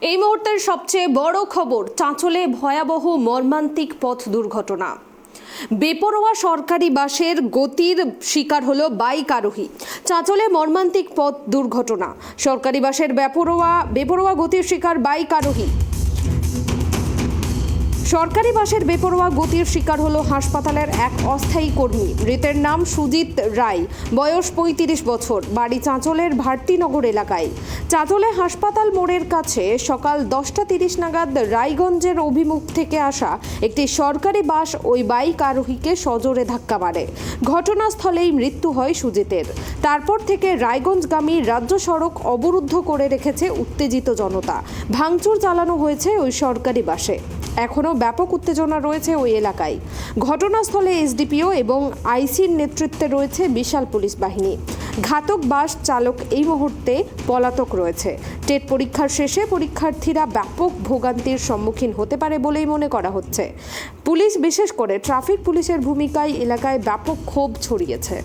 এই মুহূর্তের সবচেয়ে বড় খবর, চাঁচলে ভয়াবহ মর্মান্তিক পথ দুর্ঘটনা। বেপরোয়া সরকারি বাসের গতির শিকার হলো বাইক আরোহী। চাঁচলে মর্মান্তিক পথ দুর্ঘটনা, সরকারি বাসের বেপরোয়া গতির শিকার বাইক আরোহী। সরকারি বাসের বেপরোয়া গতির শিকার হলো হাসপাতালের এক অস্থায়ী কর্মী। মৃতের নাম সুজিত রায়, বয়স ৩৫ বছর, বাড়ি চাঁচলের ভারতীনগর এলাকায়। চাঁচলে হাসপাতাল মোড়ের কাছে সকাল 10টা 30 নাগাদ রায়গঞ্জের অভিমুখ থেকে আসা একটি সরকারি বাস ওই বাইক আরোহীকে সজোরে ধাক্কা মারে। ঘটনাস্থলেই মৃত্যু হয় সুজিতের। তারপর থেকে রায়গঞ্জগামী রাজ্য সড়ক অবরুদ্ধ করে রেখেছে উত্তেজিত জনতা। ভাঙচুর চালানো হয়েছে ওই সরকারি বাসে। এখনও ব্যাপক উত্তেজনা রয়েছে ওই এলাকায়। ঘটনাস্থলে এসডিপিও এবং আইসির নেতৃত্বে রয়েছে বিশাল পুলিশ বাহিনী। ঘাতক বাস চালক এই মুহূর্তে পলাতক রয়েছে। টেট পরীক্ষার শেষে পরীক্ষার্থীরা ব্যাপক ভোগান্তির সম্মুখীন হতে পারে বলেই মনে করা হচ্ছে। পুলিশ, বিশেষ করে ট্রাফিক পুলিশের ভূমিকায় এলাকায় ব্যাপক ক্ষোভ ছড়িয়েছে।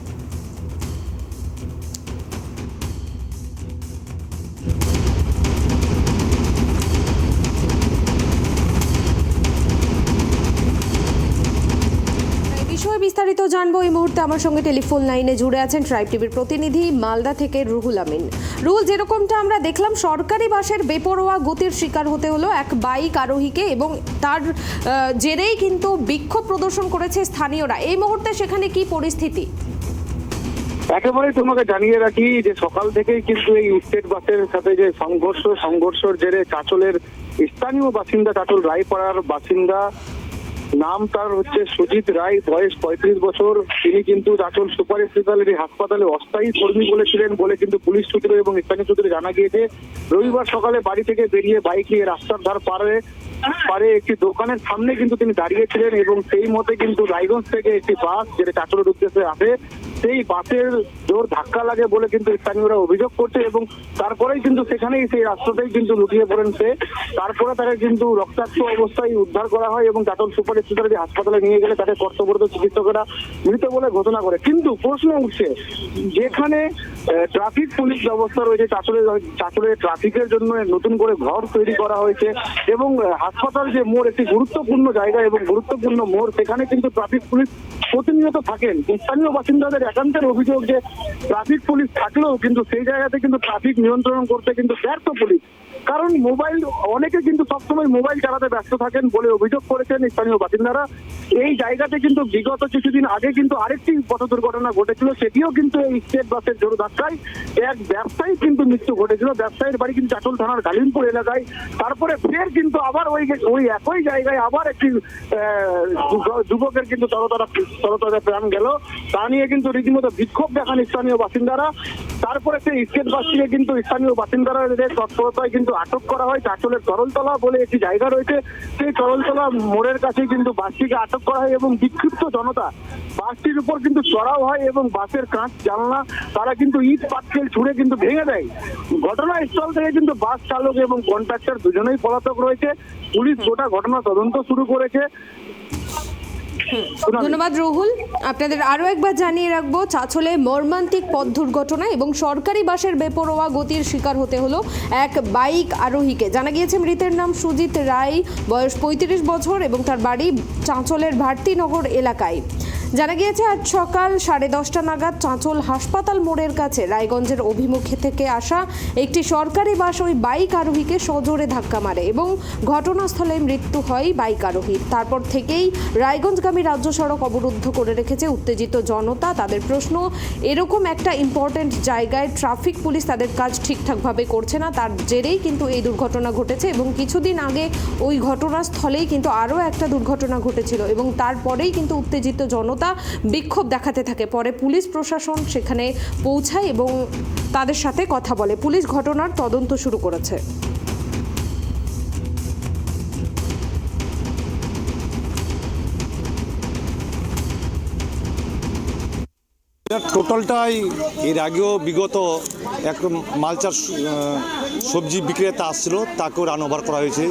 বিস্তারিত জানবো এই মুহূর্তে আমার সঙ্গে টেলিফোন লাইনে জুড়ে আছেন ট্রাইব টিভির প্রতিনিধি মালদা থেকে রুহুল আমিন। রুহুল, যেরকমটা আমরা দেখলাম, সরকারি বাসের বেপরোয়া গতির শিকার হতে হলো এক বাইক আরোহীকে এবং তার জেরেই কিন্তু বিক্ষোভ প্রদর্শন করেছে স্থানীয়রা। এই মুহূর্তে সেখানে কি পরিস্থিতি? একেবারে তোমাকে জানিয়ে রাখি যে সকাল থেকেই কিন্তু এই স্টেট বাসের সাথে যে সংঘর্ষের জেরে চাঁচলের স্থানীয় বাসিন্দা, চাঁচল রায়পাড়ার বাসিন্দা, নাম তার হচ্ছে সুজিত রায়, বয়স 35 বছর। তিনি কিন্তু চাঁচল সুপার স্পেশালিটি হাসপাতালে অস্থায়ী কর্মী বলেছিলেন বলে কিন্তু পুলিশ সূত্র এবং স্থানীয় সূত্রে জানা গিয়েছে। রবিবার সকালে বাড়ি থেকে বেরিয়ে বাইক নিয়ে রাস্তার ধার পারে একটি দোকানের সামনে কিন্তু তিনি দাঁড়িয়েছিলেন এবং সেই মতে কিন্তু রায়গঞ্জ থেকে একটি বাস যেটা চাঁচলের উদ্দেশ্যে আসে, সেই বাসের জোর ধাক্কা লাগে বলে কিন্তু স্থানীয়রা অভিযোগ করছে এবং তারপরেই কিন্তু সেখানেই সেই রাস্তাতেই কিন্তু লুটিয়ে পড়েন সে। তারপরে তাকে কিন্তু রক্তাক্ত অবস্থায় উদ্ধার করা হয় এবং চাঁচল সুপার স্পেশালিটি হাসপাতালে নিয়ে গেলে তাকে কর্তব্যরত চিকিৎসকেরা মৃত বলে ঘোষণা করে। কিন্তু প্রশ্ন উঠছে, যেখানে ট্রাফিক পুলিশ ব্যবস্থা রয়েছে, চাঁচলে ট্রাফিকের জন্য নতুন করে ঘর তৈরি করা হয়েছে এবং হাসপাতাল যে মোড় একটি গুরুত্বপূর্ণ জায়গা এবং গুরুত্বপূর্ণ মোড়, সেখানে কিন্তু ট্রাফিক পুলিশ প্রতিনিয়ত থাকেন। স্থানীয় বাসিন্দাদের একান্তের অভিযোগ যে ট্রাফিক পুলিশ থাকলেও কিন্তু সেই জায়গাতে কিন্তু ট্রাফিক নিয়ন্ত্রণ করতে কিন্তু ব্যর্থ পুলিশ, কারণ অনেকে কিন্তু সবসময় মোবাইল চালাতে ব্যস্ত থাকেন বলে অভিযোগ করেছেন স্থানীয় বাসিন্দারা। এই জায়গাতে কিন্তু বিগত কিছুদিন আগে কিন্তু আরেকটি পথ দুর্ঘটনা ঘটেছিল, সেটিও কিন্তু এই স্টেট বাসের জোর ধাক্কায় এক ব্যবসায়ী কিন্তু মৃত্যু ঘটেছিল। ব্যবসায়ীর বাড়ি কিন্তু চাঁচল থানার গালিমপুর এলাকায়। তারপরে ফের কিন্তু আবার ওই একই জায়গায় আবার একটি যুবকের কিন্তু তরতাজা প্রাণ গেল। তা নিয়ে কিন্তু রীতিমতো বিক্ষোভ দেখান স্থানীয় বাসিন্দারা। তারপরে সেই স্টেট বাসটিকে কিন্তু স্থানীয় বাসিন্দারা তৎপরতায় কিন্তু আটক করা হয়। চাঁচলের তরলতলা বলে একটি জায়গা রয়েছে, সেই তরলতলা মোড়ের কাছে কিন্তু বাসটিকে আটক করা হয় এবং বিক্ষিপ্ত জনতা বাসটির উপর কিন্তু চড়াও হয় এবং বাসের কাঁচ জানলা তারা কিন্তু ইট পাটকেল ছুঁড়ে কিন্তু ভেঙে দেয়। ঘটনাস্থল থেকে কিন্তু বাস চালক এবং কন্ট্রাক্টর দুজনেই পলাতক রয়েছে। পুলিশ গোটা ঘটনা তদন্ত শুরু করেছে। ধন্যবাদ রুহুল। আপনাদের আরো একবার জানিয়ে রাখবো, চাঁচলে মর্মান্তিক পথ দুর্ঘটনা এবং সরকারি বাসের বেপরোয়া গতির শিকার হতে হলো এক বাইক আরোহীকে। জানা গিয়েছে মৃতের নাম সুজিত রায়, বয়স 35 বছর এবং তার বাড়ি চাঁচলের ভারতীনগর এলাকায়। জানা গিয়েছে আজ সকাল 10:30 নাগাদ চাঁচল হাসপাতাল মোড়ের কাছে রায়গঞ্জের অভিমুখে থেকে আসা একটি সরকারি বাস ওই বাইক আরোহীকে সজোরে ধাক্কা মারে এবং ঘটনাস্থলে মৃত্যু হয় বাইক আরোহীর। তারপর থেকেই রায়গঞ্জগামী রাজ্য সড়ক অবরুদ্ধ করে রেখেছে উত্তেজিত জনতা। তাদের প্রশ্ন, এরকম একটা ইম্পর্টেন্ট জায়গায় ট্রাফিক পুলিশ তাদের কাজ ঠিকঠাকভাবে করছে না, তার জেরেই কিন্তু এই দুর্ঘটনা ঘটেছে এবং কিছুদিন আগে ওই ঘটনাস্থলেই কিন্তু আরও একটা দুর্ঘটনা ঘটেছিল এবং তারপরেই কিন্তু উত্তেজিত জনতা বিক্ষোভ দেখাতে থাকে। পরে পুলিশ প্রশাসন সেখানে পৌঁছায় এবং তাদের সাথে কথা বলে। পুলিশ ঘটনার তদন্ত শুরু করেছে। টোটালটাই এর আগেও বিগত এক মালচার সবজি বিক্রেতা আসছিল, তাকেও রান ওভার করা হয়েছে।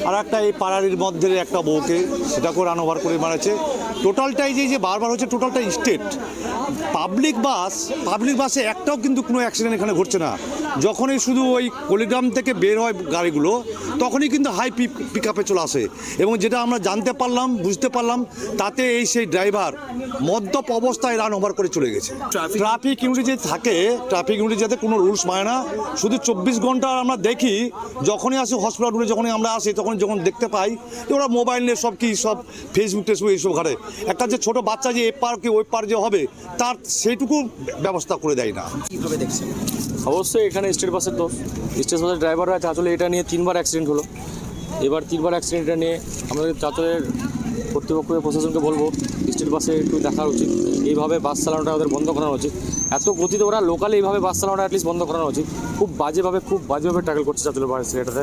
আর একটা এই পাড়ারির মধ্যে একটা বউকে, সেটাকেও রান ওভার করে মারাছে। টোটালটাই যে বারবার হচ্ছে, টোটালটা স্টেট পাবলিক বাসে একটাও কিন্তু কোনো অ্যাক্সিডেন্ট এখানে ঘটছে না। যখনই শুধু ওই কলিগ্রাম থেকে বের হয় গাড়িগুলো, তখনই কিন্তু হাই পিক আপে চলে আসে। এবং যেটা আমরা জানতে পারলাম, বুঝতে পারলাম, তাতে সেই ড্রাইভার মদ্যপ অবস্থায় রান ওভার করে চলে গেছে। ট্রাফিক ইউনিট যে থাকে, ট্রাফিক ইউনিট যাতে কোনো রুলস মানে না, শুধু 24 ঘন্টা আমরা দেখি, যখনই আসি হসপিটাল রুটে, যখনই আমরা আসি যখন দেখতে পাই যে ওরা মোবাইল নিয়ে সব ফেসবুক এইসব ঘাটে। একটা যে ছোট বাচ্চা যে এ পার কি ওই পার যে হবে, তার সেইটুকু ব্যবস্থা করে দেয় না। কীভাবে দেখছেন? অবশ্যই এখানে স্টেট বাসের দোষ। স্টেট বাসের ড্রাইভাররা চাঁচলে এটা নিয়ে 3বার অ্যাক্সিডেন্ট হলো। এবার 3বার অ্যাক্সিডেন্টটা নিয়ে আমাদের চাঁচলের কর্তৃপক্ষ প্রশাসনকে বলবো, স্টেট বাসে একটু দেখা উচিত, এইভাবে বাস চালানোটা ওদের বন্ধ করানো উচিত। এত গতিতে ওরা লোকালে এইভাবে বাস চালানোটা অ্যাটলিস্ট বন্ধ করানো উচিত। খুব বাজেভাবে ট্যাকেল করছে চাঁচলের বাস এটাতে।